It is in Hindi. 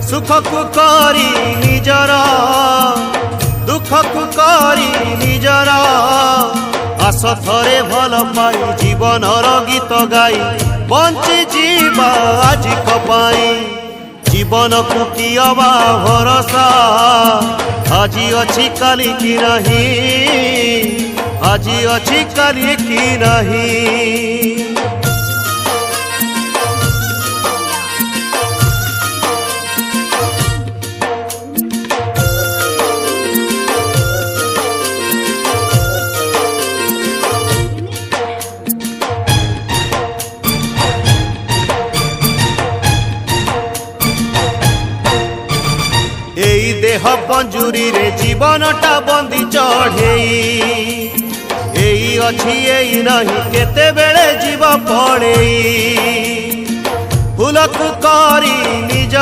सुख को करी निजर दुख को करी निजर आस थरे भल पाई जीवनर गीत गाई बंची जीवा आज कपाई जीवन को कियबा भरोसा आज अच्छी काली की नहीं आज अच्छी काली की नहीं। एई देह पंजुरी रे जीवनटा बंदी चढ़ेई एई अच्छी एई नहीं केते बेले जीव पड़ेई फूल को करी निज